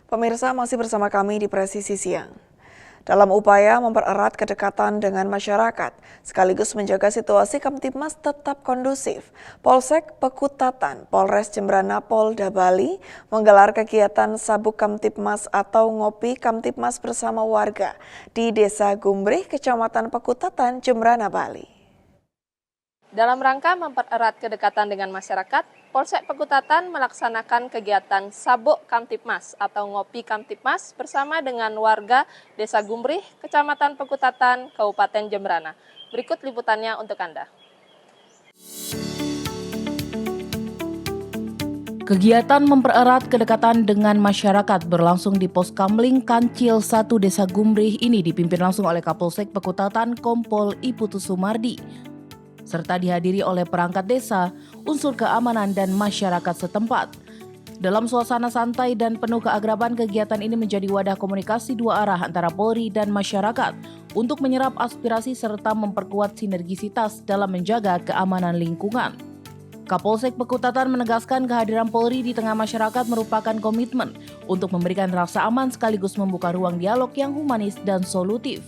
Pemirsa masih bersama kami di Presisi Siang. Dalam upaya mempererat kedekatan dengan masyarakat, sekaligus menjaga situasi Kamtibmas tetap kondusif, Polsek Pekutatan, Polres Jembrana Polda Bali menggelar kegiatan Sabuk Kamtibmas atau Ngopi Kamtibmas bersama warga di Desa Gumbrih, Kecamatan Pekutatan, Jembrana, Bali. Dalam rangka mempererat kedekatan dengan masyarakat, Polsek Pekutatan melaksanakan kegiatan Sabuk Kamtibmas atau Ngopi Kamtibmas bersama dengan warga Desa Gumbrih, Kecamatan Pekutatan, Kabupaten Jembrana. Berikut liputannya untuk Anda. Kegiatan mempererat kedekatan dengan masyarakat berlangsung di Pos Kamling Kancil 1 Desa Gumbrih ini dipimpin langsung oleh Kapolsek Pekutatan Kompol Iputu Sumardi, serta dihadiri oleh perangkat desa, unsur keamanan dan masyarakat setempat. Dalam suasana santai dan penuh keakraban, kegiatan ini menjadi wadah komunikasi dua arah antara Polri dan masyarakat untuk menyerap aspirasi serta memperkuat sinergisitas dalam menjaga keamanan lingkungan. Kapolsek Pekutatan menegaskan kehadiran Polri di tengah masyarakat merupakan komitmen untuk memberikan rasa aman sekaligus membuka ruang dialog yang humanis dan solutif.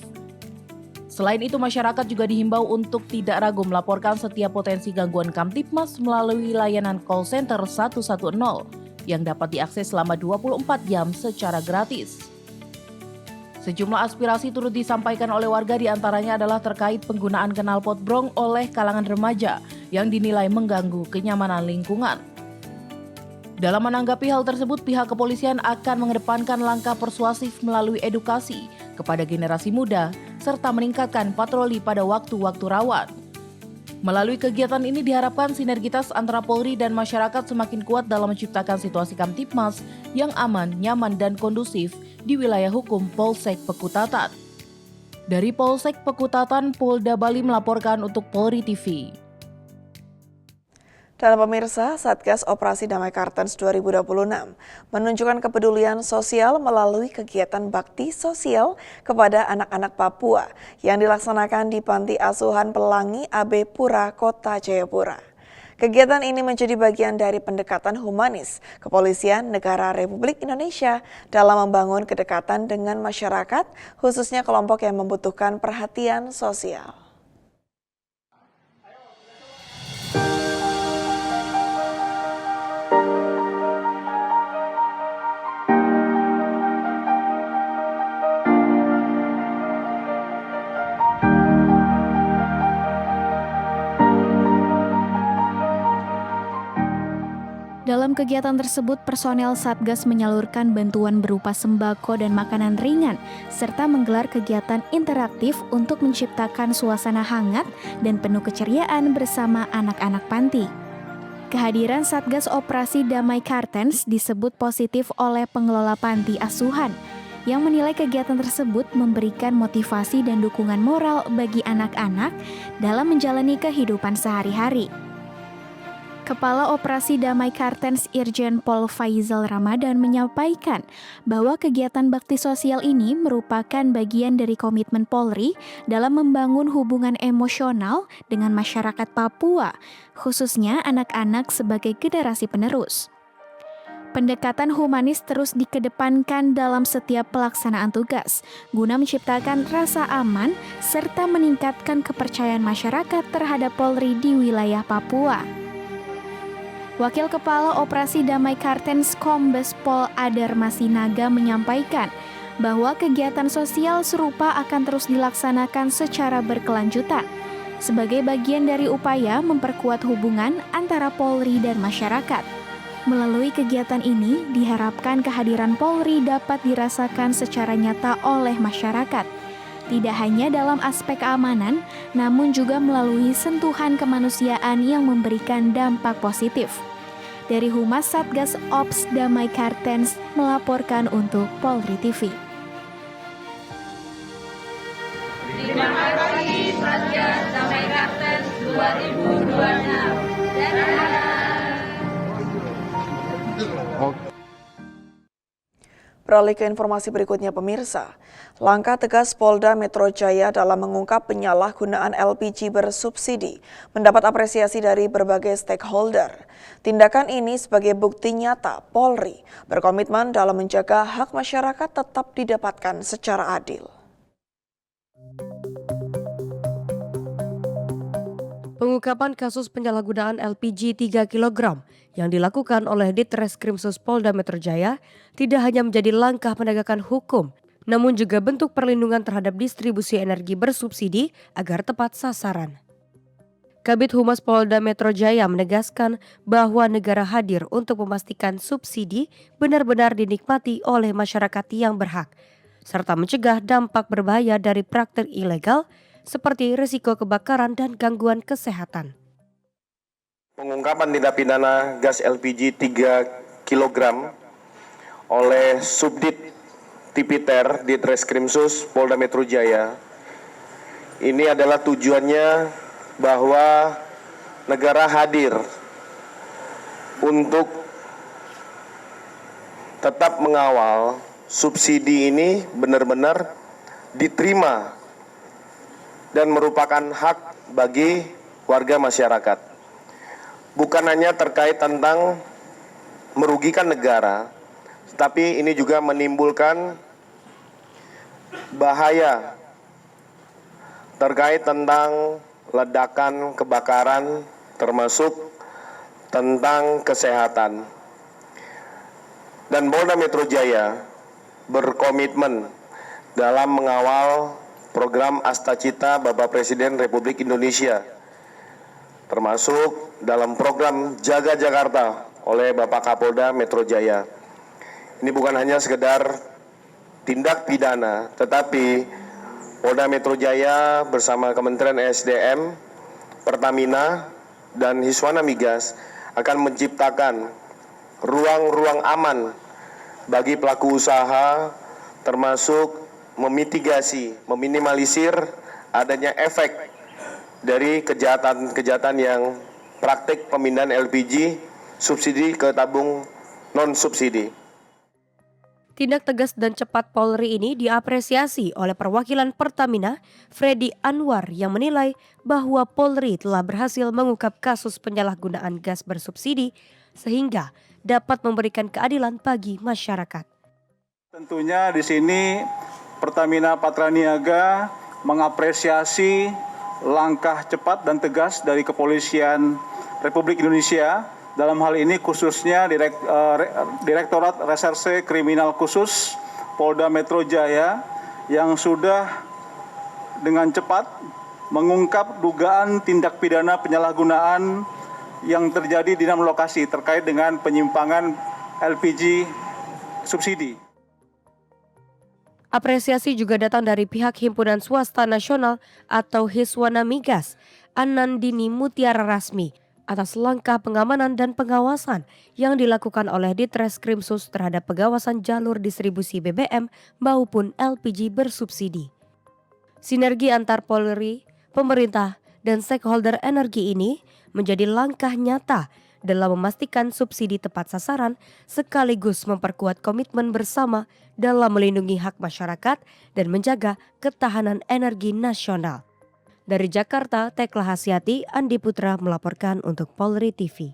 Selain itu, masyarakat juga dihimbau untuk tidak ragu melaporkan setiap potensi gangguan Kamtibmas melalui layanan call center 110 yang dapat diakses selama 24 jam secara gratis. Sejumlah aspirasi turut disampaikan oleh warga, diantaranya adalah terkait penggunaan knalpot brong oleh kalangan remaja yang dinilai mengganggu kenyamanan lingkungan. Dalam menanggapi hal tersebut, pihak kepolisian akan mengedepankan langkah persuasif melalui edukasi kepada generasi muda serta meningkatkan patroli pada waktu-waktu rawan. Melalui kegiatan ini diharapkan sinergitas antara Polri dan masyarakat semakin kuat dalam menciptakan situasi Kamtibmas yang aman, nyaman, dan kondusif di wilayah hukum Polsek Pekutatan. Dari Polsek Pekutatan, Polda Bali melaporkan untuk Polri TV. Dan pemirsa, Satgas Operasi Damai Kartens 2026 menunjukkan kepedulian sosial melalui kegiatan bakti sosial kepada anak-anak Papua yang dilaksanakan di Panti Asuhan Pelangi AB Pura, Kota Jayapura. Kegiatan ini menjadi bagian dari pendekatan humanis Kepolisian Negara Republik Indonesia dalam membangun kedekatan dengan masyarakat, khususnya kelompok yang membutuhkan perhatian sosial. Dalam kegiatan tersebut, personel Satgas menyalurkan bantuan berupa sembako dan makanan ringan, serta menggelar kegiatan interaktif untuk menciptakan suasana hangat dan penuh keceriaan bersama anak-anak panti. Kehadiran Satgas Operasi Damai Kartens disebut positif oleh pengelola panti asuhan, yang menilai kegiatan tersebut memberikan motivasi dan dukungan moral bagi anak-anak dalam menjalani kehidupan sehari-hari. Kepala Operasi Damai Kartens Irjen Pol Faizal Ramadan menyampaikan bahwa kegiatan bakti sosial ini merupakan bagian dari komitmen Polri dalam membangun hubungan emosional dengan masyarakat Papua, khususnya anak-anak sebagai generasi penerus. Pendekatan humanis terus dikedepankan dalam setiap pelaksanaan tugas, guna menciptakan rasa aman serta meningkatkan kepercayaan masyarakat terhadap Polri di wilayah Papua. Wakil Kepala Operasi Damai Kartens Kombes Pol Adar Masinaga menyampaikan bahwa kegiatan sosial serupa akan terus dilaksanakan secara berkelanjutan sebagai bagian dari upaya memperkuat hubungan antara Polri dan masyarakat. Melalui kegiatan ini, diharapkan kehadiran Polri dapat dirasakan secara nyata oleh masyarakat, tidak hanya dalam aspek keamanan, namun juga melalui sentuhan kemanusiaan yang memberikan dampak positif. Dari Humas Satgas Ops Damai Kartens melaporkan untuk Polri TV. Terima kasih Satgas Damai Kartens 2026. Beralih ke informasi berikutnya pemirsa. Langkah tegas Polda Metro Jaya dalam mengungkap penyalahgunaan LPG bersubsidi mendapat apresiasi dari berbagai stakeholder. Tindakan ini sebagai bukti nyata Polri berkomitmen dalam menjaga hak masyarakat tetap didapatkan secara adil. Pengungkapan kasus penyalahgunaan LPG 3 kg yang dilakukan oleh Ditreskrimsus Polda Metro Jaya tidak hanya menjadi langkah penegakan hukum, namun juga bentuk perlindungan terhadap distribusi energi bersubsidi agar tepat sasaran. Kabid Humas Polda Metro Jaya menegaskan bahwa negara hadir untuk memastikan subsidi benar-benar dinikmati oleh masyarakat yang berhak, serta mencegah dampak berbahaya dari praktik ilegal seperti risiko kebakaran dan gangguan kesehatan. Pengungkapan tindak pidana gas LPG 3 kg oleh Subdit Tipiter Ditreskrimsus Polda Metro Jaya ini adalah tujuannya bahwa negara hadir untuk tetap mengawal subsidi ini benar-benar diterima dan merupakan hak bagi warga masyarakat. Bukan hanya terkait tentang merugikan negara, tetapi ini juga menimbulkan bahaya terkait tentang ledakan, kebakaran, termasuk tentang kesehatan. Dan Polda Metro Jaya berkomitmen dalam mengawal program Astacita Bapak Presiden Republik Indonesia, termasuk dalam program Jaga Jakarta oleh Bapak Kapolda Metro Jaya. Ini bukan hanya sekedar tindak pidana, tetapi Polda Metro Jaya bersama Kementerian SDM, Pertamina, dan Hiswana Migas akan menciptakan ruang-ruang aman bagi pelaku usaha, termasuk memitigasi, meminimalisir adanya efek dari kejahatan-kejahatan yang praktik pemindahan LPG subsidi ke tabung non-subsidi. Tindak tegas dan cepat Polri ini diapresiasi oleh perwakilan Pertamina, Freddy Anwar, yang menilai bahwa Polri telah berhasil mengungkap kasus penyalahgunaan gas bersubsidi sehingga dapat memberikan keadilan bagi masyarakat. Tentunya di sini Pertamina Patraniaga mengapresiasi langkah cepat dan tegas dari Kepolisian Republik Indonesia, dalam hal ini khususnya Direktorat Reserse Kriminal Khusus Polda Metro Jaya yang sudah dengan cepat mengungkap dugaan tindak pidana penyalahgunaan yang terjadi di 6 lokasi terkait dengan penyimpangan LPG subsidi. Apresiasi juga datang dari pihak Himpunan Swasta Nasional atau Hiswana Migas, Anandini Mutiara Rasmi, atas langkah pengamanan dan pengawasan yang dilakukan oleh Ditreskrimsus terhadap pengawasan jalur distribusi BBM maupun LPG bersubsidi. Sinergi antar Polri, pemerintah, dan stakeholder energi ini menjadi langkah nyata dalam memastikan subsidi tepat sasaran sekaligus memperkuat komitmen bersama dalam melindungi hak masyarakat dan menjaga ketahanan energi nasional. Dari Jakarta, Tekla Hasyati, Andi Putra melaporkan untuk Polri TV.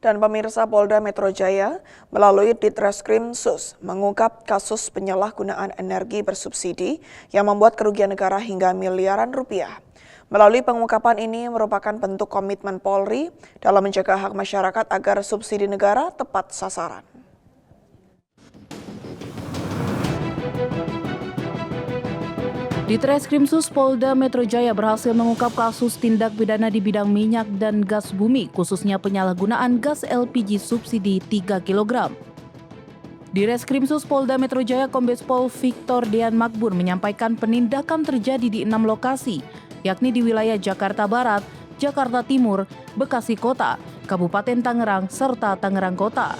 Dan pemirsa, Polda Metro Jaya melalui Ditreskrimsus mengungkap kasus penyalahgunaan energi bersubsidi yang membuat kerugian negara hingga miliaran rupiah. Melalui pengungkapan ini merupakan bentuk komitmen Polri dalam menjaga hak masyarakat agar subsidi negara tepat sasaran. Ditreskrimsus Polda Metro Jaya berhasil mengungkap kasus tindak pidana di bidang minyak dan gas bumi, khususnya penyalahgunaan gas LPG subsidi 3 kg. Direskrimsus Polda Metro Jaya Kombes Pol Victor Dian Makbur menyampaikan penindakan terjadi di 6 lokasi, yakni di wilayah Jakarta Barat, Jakarta Timur, Bekasi Kota, Kabupaten Tangerang, serta Tangerang Kota.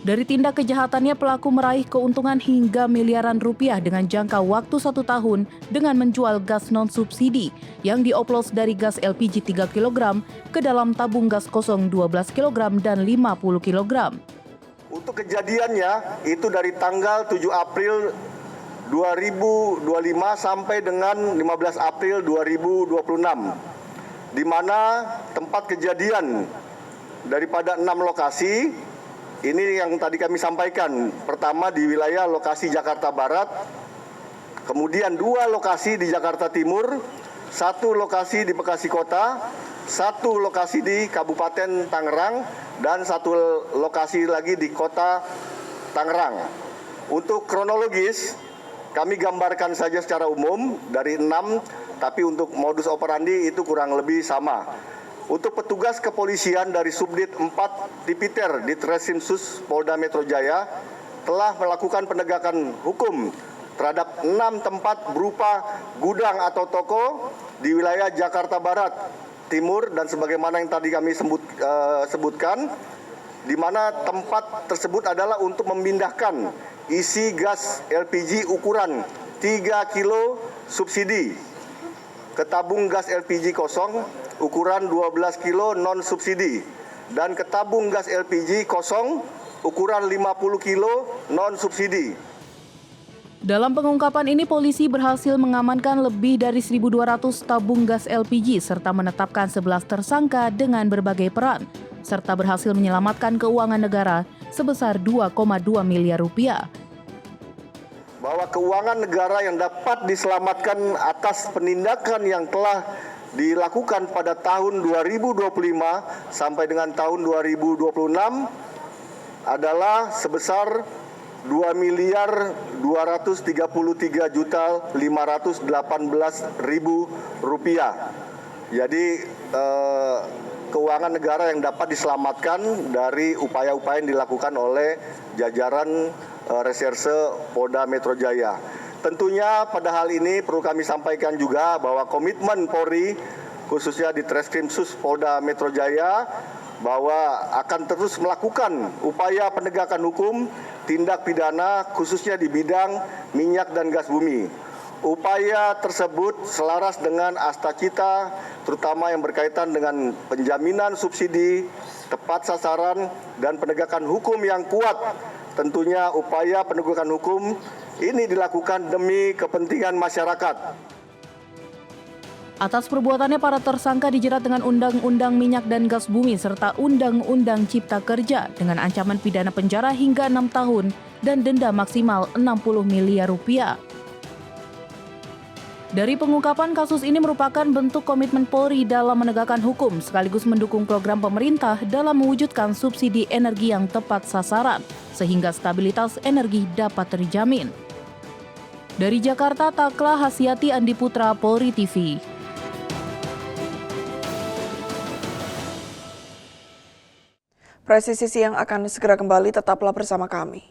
Dari tindak kejahatannya, pelaku meraih keuntungan hingga miliaran rupiah dengan jangka waktu 1 tahun dengan menjual gas non-subsidi yang dioplos dari gas LPG 3 kg ke dalam tabung gas kosong 12 kg dan 50 kg. Untuk kejadiannya itu dari tanggal 7 April 2025 sampai dengan 15 April 2026, di mana tempat kejadian daripada 6 lokasi, ini yang tadi kami sampaikan. Pertama di wilayah lokasi Jakarta Barat, kemudian 2 lokasi di Jakarta Timur, 1 lokasi di Bekasi Kota, 1 lokasi di Kabupaten Tangerang, dan 1 lokasi lagi di Kota Tangerang. Untuk kronologis, kami gambarkan saja secara umum dari 6, tapi untuk modus operandi itu kurang lebih sama. Untuk petugas kepolisian dari Subdit 4 Tipiter di Treskrimsus Polda Metro Jaya telah melakukan penegakan hukum terhadap 6 tempat berupa gudang atau toko di wilayah Jakarta Barat, Timur, dan sebagaimana yang tadi kami sebutkan, di mana tempat tersebut adalah untuk memindahkan isi gas LPG ukuran 3 kilo subsidi ke tabung gas LPG kosong ukuran 12 kilo non subsidi dan ke tabung gas LPG kosong ukuran 50 kilo non subsidi. Dalam pengungkapan ini, polisi berhasil mengamankan lebih dari 1.200 tabung gas LPG serta menetapkan 11 tersangka dengan berbagai peran, serta berhasil menyelamatkan keuangan negara sebesar 2,2 miliar rupiah. Bahwa keuangan negara yang dapat diselamatkan atas penindakan yang telah dilakukan pada tahun 2025 sampai dengan tahun 2026 adalah sebesar 2.233.518.000 rupiah. Jadi keuangan negara yang dapat diselamatkan dari upaya-upaya yang dilakukan oleh jajaran reserse Polda Metro Jaya. Tentunya pada hal ini perlu kami sampaikan juga bahwa komitmen Polri khususnya di Treskrimsus Polda Metro Jaya bahwa akan terus melakukan upaya penegakan hukum tindak pidana khususnya di bidang minyak dan gas bumi. Upaya tersebut selaras dengan Astacita, terutama yang berkaitan dengan penjaminan subsidi, tepat sasaran, dan penegakan hukum yang kuat. Tentunya upaya penegakan hukum ini dilakukan demi kepentingan masyarakat. Atas perbuatannya, para tersangka dijerat dengan Undang-Undang Minyak dan Gas Bumi serta Undang-Undang Cipta Kerja dengan ancaman pidana penjara hingga 6 tahun dan denda maksimal 60 miliar rupiah. Dari pengungkapan kasus ini merupakan bentuk komitmen Polri dalam menegakkan hukum sekaligus mendukung program pemerintah dalam mewujudkan subsidi energi yang tepat sasaran sehingga stabilitas energi dapat terjamin. Dari Jakarta, Takla Hasyati, Andi Putra, Polri TV. Presisi Siang akan segera kembali, tetaplah bersama kami.